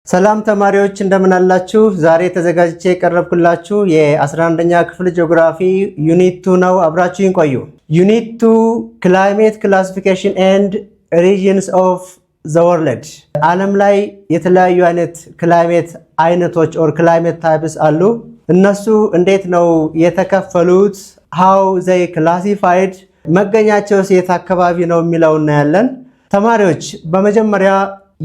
ሰላም ተማሪዎች እንደምን አላችሁ? ዛሬ ተዘጋጅቼ የቀረብኩላችሁ የ11ኛ ክፍል ጂኦግራፊ ዩኒት 2 ነው። አብራችሁን ቆዩ። ዩኒት 2 ክላይሜት ክላሲፊኬሽን ኤንድ ሪጅንስ ኦፍ ዘ ወርልድ። ዓለም ላይ የተለያዩ አይነት ክላይሜት አይነቶች ኦር ክላይሜት ታይፕስ አሉ። እነሱ እንዴት ነው የተከፈሉት? how they classified፣ መገኛቸውስ የት አካባቢ ነው የሚለው እናያለን። ተማሪዎች በመጀመሪያ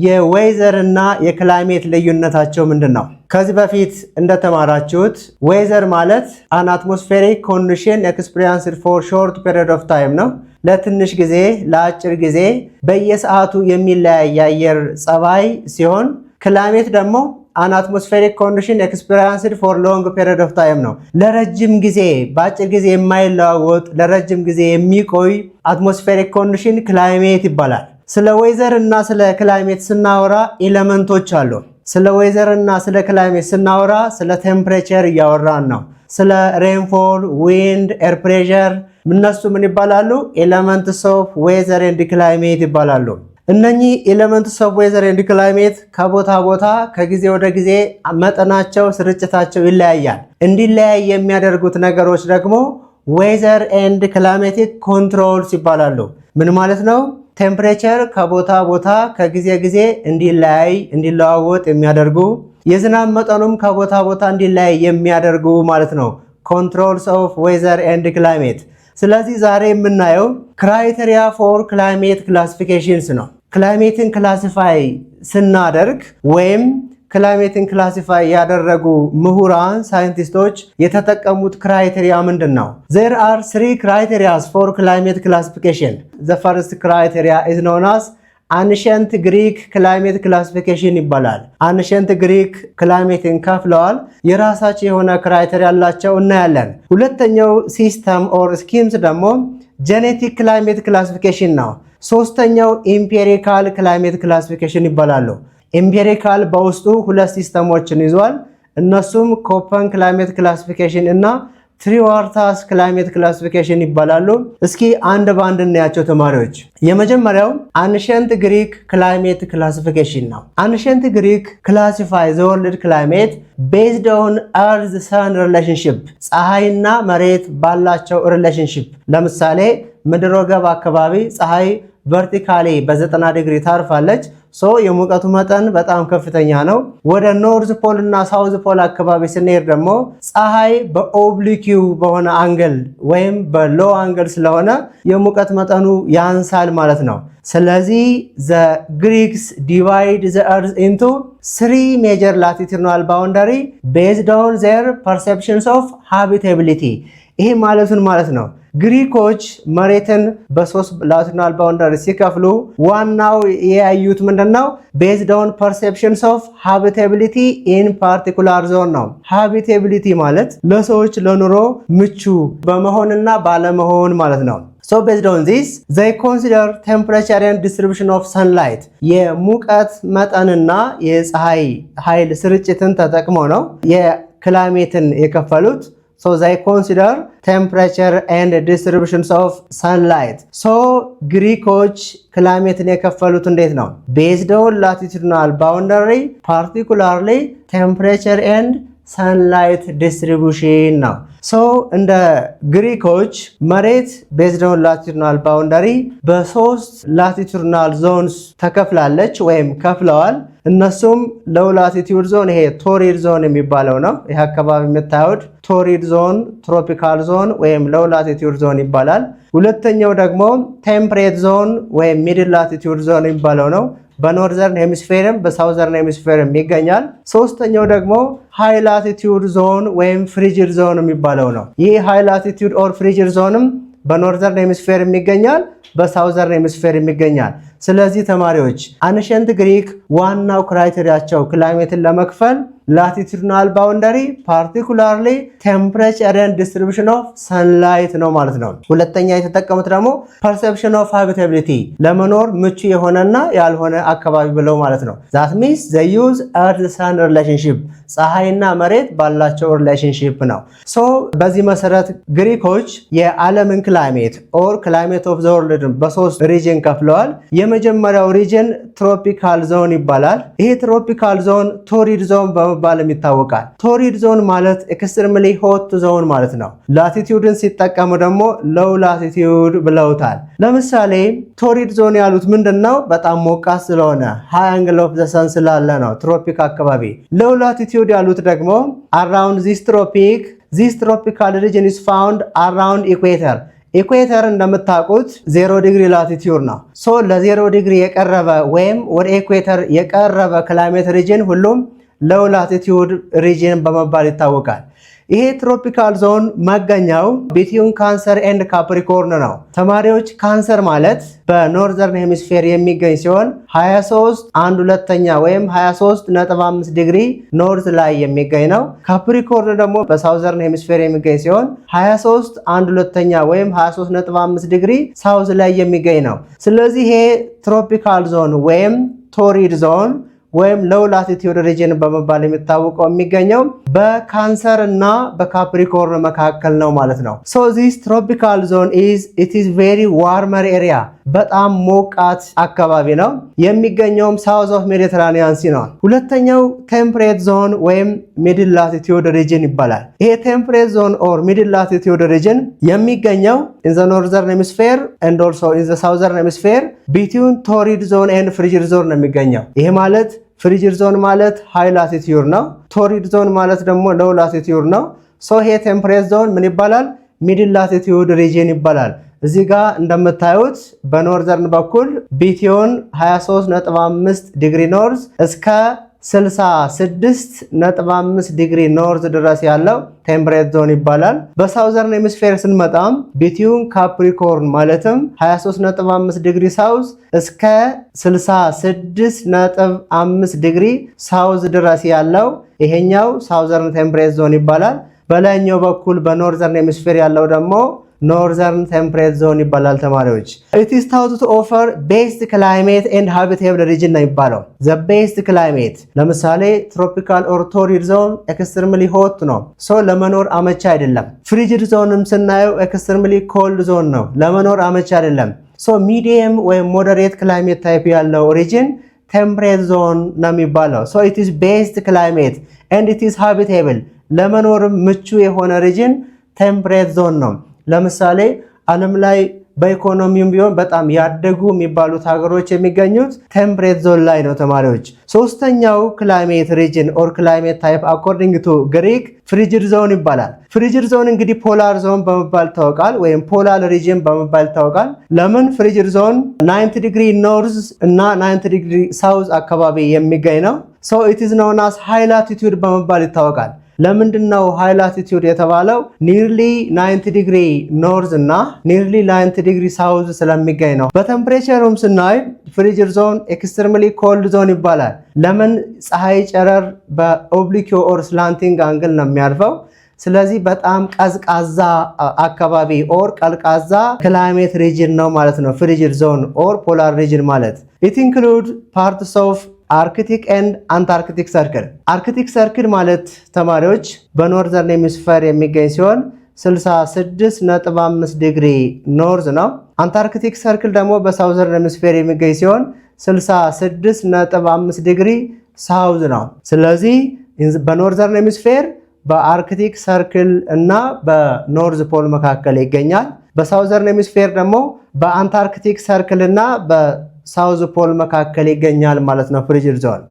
የዌዘር እና የክላይሜት ልዩነታቸው ምንድነው? ከዚህ በፊት እንደተማራችሁት ዌዘር ማለት an atmospheric condition experienced for short period of time ነው። ለትንሽ ጊዜ ለአጭር ጊዜ በየሰዓቱ የሚለያይ የአየር ጸባይ ሲሆን ክላይሜት ደግሞ an atmospheric condition experienced for long period of time ነው። ለረጅም ጊዜ በአጭር ጊዜ የማይለዋወጥ ለረጅም ጊዜ የሚቆይ atmospheric condition ክላይሜት ይባላል። ስለ ዌዘር እና ስለ ክላይሜት ስናወራ ኤሌመንቶች አሉ። ስለ ዌዘር እና ስለ ክላይሜት ስናወራ ስለ ቴምፕሬቸር እያወራን ነው። ስለ ሬንፎል፣ ዊንድ፣ ኤር ፕሬሸር እነሱ ምን ይባላሉ? ኤሌመንትስ ኦፍ ዌዘር ኤንድ ክላይሜት ይባላሉ። እነኚህ ኤሌመንትስ ኦፍ ዌዘር ኤንድ ክላይሜት ከቦታ ቦታ ከጊዜ ወደ ጊዜ መጠናቸው፣ ስርጭታቸው ይለያያል። እንዲለያይ የሚያደርጉት ነገሮች ደግሞ ዌዘር ኤንድ ክላይሜቲክ ኮንትሮልስ ይባላሉ። ምን ማለት ነው? ቴምፕሬቸር ከቦታ ቦታ ከጊዜ ጊዜ እንዲለያይ እንዲለዋወጥ የሚያደርጉ፣ የዝናብ መጠኑም ከቦታ ቦታ እንዲለያይ የሚያደርጉ ማለት ነው። ኮንትሮልስ ኦፍ ዌዘር ኤንድ ክላይሜት። ስለዚህ ዛሬ የምናየው ክራይቴሪያ ፎር ክላይሜት ክላሲፊኬሽንስ ነው። ክላይሜትን ክላሲፋይ ስናደርግ ወይም ክላይሜትን ክላሲፋይ ያደረጉ ምሁራን ሳይንቲስቶች የተጠቀሙት ክራይቴሪያ ምንድን ነው? There are 3 criteria for climate classification. The first criteria is known as Ancient Greek Climate Classification ይባላል። Ancient Greek ክላይሜትን ከፍለዋል። የራሳቸው የሆነ ክራይቴሪያ አላቸው እናያለን። ሁለተኛው ሲስተም ኦር ስኪምስ ደግሞ ጄኔቲክ ክላይሜት ክላሲፊኬሽን ነው። ሶስተኛው ኢምፔሪካል ክላይሜት ክላሲፊኬሽን ይባላሉ። ኢምፔሪካል በውስጡ 2 ሲስተሞችን ይዟል። እነሱም ኮፐን ክላይሜት ክላሲፊኬሽን እና ትሪዋርታስ ክላይሜት ክላሲፊኬሽን ይባላሉ። እስኪ አንድ ባንድ እናያቸው ተማሪዎች። የመጀመሪያው አንሸንት ግሪክ ክላይሜት ክላሲፊኬሽን ነው። አንሸንት ግሪክ ክላሲፋይ ዘ ወርልድ ክላይሜት ቤዝድ ኦን እርዝ ሰን ሪሌሽንሺፕ፣ ፀሐይና መሬት ባላቸው ሪሌሽንሺፕ። ለምሳሌ ምድረ ገብ አካባቢ ፀሐይ ቨርቲካሊ በ90 ዲግሪ ታርፋለች። የሙቀቱ መጠን በጣም ከፍተኛ ነው። ወደ ኖርዝ ፖል እና ሳውዝ ፖል አካባቢ ስንሄድ ደግሞ ፀሐይ በኦብሊኪው በሆነ አንግል ወይም በሎ አንግል ስለሆነ የሙቀት መጠኑ ያንሳል ማለት ነው። ስለዚህ the Greeks divide the earth into 3 major latitudinal boundary based on their perceptions of habitability። ይሄ ማለት ነው ግሪኮች መሬትን በ3 ላቲቱዲናል ባውንደሪ ሲከፍሉ ዋናው ያዩት ምንድነው? ቤዝድ ኦን ፐርሴፕሽንስ ኦፍ ሃቢታቢሊቲ ኢን ፓርቲኩላር ዞን ነው። ሃቢታቢሊቲ ማለት ለሰዎች ለኑሮ ምቹ በመሆንና ባለመሆን ማለት ነው። So based on this, they consider temperature and distribution of sunlight። የሙቀት መጠንና የፀሐይ ኃይል ስርጭትን ተጠቅመው ነው የክላይሜትን የከፈሉት። So they consider temperature and distributions of sunlight. So ግሪኮች ክላይሜትን የከፈሉት እንዴት ነው? Based on latitudinal boundary, particularly temperature and sunlight distribution ነው። እንደ ግሪኮች መሬት based on latitudinal boundary በ3 latitudinal zones ተከፍላለች ወይም ከፍለዋል። እነሱም ሎው ላቲቲዩድ ዞን፣ ይሄ ቶሪድ ዞን የሚባለው ነው። ይሄ አካባቢ የምታዩት ቶሪድ ዞን፣ ትሮፒካል ዞን ወይም ሎው ላቲቲዩድ ዞን ይባላል። ሁለተኛው ደግሞ ቴምፕሬት ዞን ወይም ሚድል ላቲቲዩድ ዞን የሚባለው ነው። በኖርዘርን ሄሚስፌርም በሳውዘርን ሄሚስፌርም ይገኛል። ሶስተኛው ደግሞ ሃይ ላቲቲዩድ ዞን ወይም ፍሪጅድ ዞን የሚባለው ነው። ይህ ሃይ ላቲቲዩድ ኦር ፍሪጅድ ዞንም በኖርዘርን ሄሚስፌር ይገኛል፣ በሳውዘርን ሄሚስፌር ይገኛል። ስለዚህ ተማሪዎች አንሸንት ግሪክ ዋናው ክራይቴሪያቸው ክላይሜትን ለመክፈል ላቲቱድናል ባውንደሪ ፓርቲኩላርሊ ቴምፕሬቸር ኤንድ ዲስትሪቢዩሽን ኦፍ ሰንላይት ነው ማለት ነው። ሁለተኛ የተጠቀሙት ደግሞ ፐርሰፕሽን ኦፍ ሃቢታቢሊቲ ለመኖር ምቹ የሆነና ያልሆነ አካባቢ ብለው ማለት ነው። ዛት ሚንስ ዘ ዩዝ እርዝ ሰን ሪሌሽንሺፕ ፀሐይና መሬት ባላቸው ሪሌሽንሺፕ ነው። ሶ በዚህ መሰረት ግሪኮች የዓለምን ክላይሜት ኦር ክላይሜት ኦፍ ዘ ወርልድ በሶስት ሪጅን ከፍለዋል። የመጀመሪያው ሪጅን ትሮፒካል ዞን ይባላል። ይሄ ትሮፒካል ዞን ቶሪድ ዞን በመባልም ይታወቃል። ቶሪድ ዞን ማለት ኤክስትሪምሊ ሆት ዞን ማለት ነው። ላቲቲዩድን ሲጠቀሙ ደግሞ ሎው ላቲቲዩድ ብለውታል። ለምሳሌ ቶሪድ ዞን ያሉት ምንድነው? በጣም ሞቃት ስለሆነ ሃይ አንግል ኦፍ ዘ ሰን ስላለ ነው ትሮፒክ አካባቢ። ሎው ላቲቲዩድ ያሉት ደግሞ አራውንድ ዚስ ትሮፒካል ሪጅን ኢዝ ፋውንድ አራውንድ ኢኩዌተር። ኢኩዌተር እንደምታውቁት 0 ዲግሪ ላቲቲዩድ ነው። ሶ ለ0 ዲግሪ የቀረበ ወይም ወደ ኢኩዌተር የቀረበ ክላይሜት ሪጅን ሁሉም ሎው ላቲቲዩድ ሪጅን በመባል ይታወቃል። ይሄ ትሮፒካል ዞን መገኛው ቢትዊን ካንሰር ኤንድ ካፕሪኮርን ነው። ተማሪዎች ካንሰር ማለት በኖርዘርን ሄሚስፌር የሚገኝ ሲሆን 23.1/2 ወይም 23.5 ዲግሪ ኖርዝ ላይ የሚገኝ ነው። ካፕሪኮርን ደግሞ በሳውዘርን ሄሚስፌር የሚገኝ ሲሆን 23.1/2 ወይም 23.5 ዲግሪ ሳውዝ ላይ የሚገኝ ነው። ስለዚህ ይሄ ትሮፒካል ዞን ወይም ቶሪድ ዞን ወይም ሎው ላቲቲዩድ ሪጅን በመባል የሚታወቀው የሚገኘው በካንሰር እና በካፕሪኮርን መካከል ነው ማለት ነው። ሶ ዚስ ትሮፒካል ዞን ኢት ኢዝ ቬሪ ዋርመር ኤሪያ በጣም ሞቃት አካባቢ ነው። የሚገኘውም ሳውዝ ኦፍ ሜዲተራኒያን ሲ ነው። ሁለተኛው ቴምፕሬት ዞን ወይም ሚድል ላቲቲዩድ ሪጅን ይባላል። ይሄ ቴምፕሬት ዞን ኦር ሚድል ላቲቲዩድ ሪጅን የሚገኘው ኢን ዘ ኖርዘርን ሄሚስፌር ኤንድ ኦልሶ ኢን ዘ ሳውዘርን ሄሚስፌር ቢትዊን ቶሪድ ዞን ኤንድ ፍሪጅድ ዞን ነው የሚገኘው። ይሄ ማለት ፍሪጅድ ዞን ማለት ሃይ ላቲቲዩድ ነው። ቶሪድ ዞን ማለት ደግሞ ሎው ላቲቲዩድ ነው። ሶ ይሄ ቴምፕሬት ዞን ምን ይባላል? ሚድል ላቲቲዩድ ሪጅን ይባላል። እዚህ ጋር እንደምታዩት በኖርዘርን በኩል ቢትዊን 23.5 ዲግሪ ኖርዝ እስከ 66.5 ዲግሪ ኖርዝ ድረስ ያለው ቴምፕሬት ዞን ይባላል። በሳውዘርን ሄሚስፌር ስንመጣም ቢትዊን ካፕሪኮርን ማለትም 23.5 ዲግሪ ሳውዝ እስከ 66.5 ዲግሪ ሳውዝ ድረስ ያለው ይሄኛው ሳውዘርን ቴምፕሬት ዞን ይባላል። በላይኛው በኩል በኖርዘርን ሄሚስፌር ያለው ደግሞ ኖርዘርን ቴምፕሬት ዞን ይባላል። ተማሪዎች it is thought to offer best climate and habitable region ነው የሚባለው። the best climate ለምሳሌ ትሮፒካል ኦር ቶሪድ ዞን ኤክስትሪምሊ ሆት ነው፣ ሶ ለመኖር አመቺ አይደለም። ፍሪጅድ ዞንም ስናየው ኤክስትሪምሊ ኮልድ ዞን ነው፣ ለመኖር አመቺ አይደለም። ሶ ሚዲየም ወይም ሞደሬት ክላይሜት ታይፕ ያለው ሪጅን ቴምፕሬት ዞን ነው የሚባለው። ሶ it is best climate and it is habitable ለመኖር ምቹ የሆነ ሪጅን ቴምፕሬት ዞን ነው። ለምሳሌ ዓለም ላይ በኢኮኖሚውም ቢሆን በጣም ያደጉ የሚባሉት ሀገሮች የሚገኙት ቴምፕሬት ዞን ላይ ነው ተማሪዎች። ሶስተኛው ክላይሜት ሪጅን ኦር ክላይሜት ታይፕ አኮርዲንግ ቱ ግሪክ ፍሪጅድ ዞን ይባላል። ፍሪጅድ ዞን እንግዲህ ፖላር ዞን በመባል ይታወቃል፣ ወይም ፖላር ሪጅን በመባል ይታወቃል። ለምን? ፍሪጅድ ዞን 90 ዲግሪ ኖርዝ እና 90 ዲግሪ ሳውዝ አካባቢ የሚገኝ ነው። ሶ ኢት ኢዝ ኖውን አስ ሃይ ላቲቲዩድ በመባል ይታወቃል። ለምንድን ነው ሃይ ላቲቲዩድ የተባለው? ኒርሊ 90 ዲግሪ ኖርዝ እና ኒርሊ 90 ዲግሪ ሳውዝ ስለሚገኝ ነው። በቴምፕሬቸሩም ስናይ ፍሪጅድ ዞን ኤክስትሪምሊ ኮልድ ዞን ይባላል። ለምን? ፀሐይ ጨረር በኦብሊኪዮ ኦር ስላንቲንግ አንግል ነው የሚያልፈው። ስለዚህ በጣም ቀዝቃዛ አካባቢ ኦር ቀዝቃዛ ክላይሜት ሪጅን ነው ማለት ነው ፍሪጅድ ዞን ኦር ፖላር ሪጅን ማለት። ኢት ኢንክሉድ ፓርትስ ኦፍ አርክቲክ ኤንድ አንታርክቲክ ሰርክል። አርክቲክ ሰርክል ማለት ተማሪዎች በኖርዘርን ሄሚስፌር የሚገኝ ሲሆን 66.5 ዲግሪ ኖርዝ ነው። አንታርክቲክ ሰርክል ደግሞ በሳውዘርን ሄሚስፌር የሚገኝ ሲሆን 66.5 ዲግሪ ሳውዝ ነው። ስለዚህ በኖርዘርን ሄሚስፌር በአርክቲክ ሰርክል እና በኖርዝ ፖል መካከል ይገኛል። በሳውዘርን ሄሚስፌር ደግሞ በአንታርክቲክ ሰርክል እና ሳውዝ ፖል መካከል ይገኛል ማለት ነው ፍሪጅድ ዞን።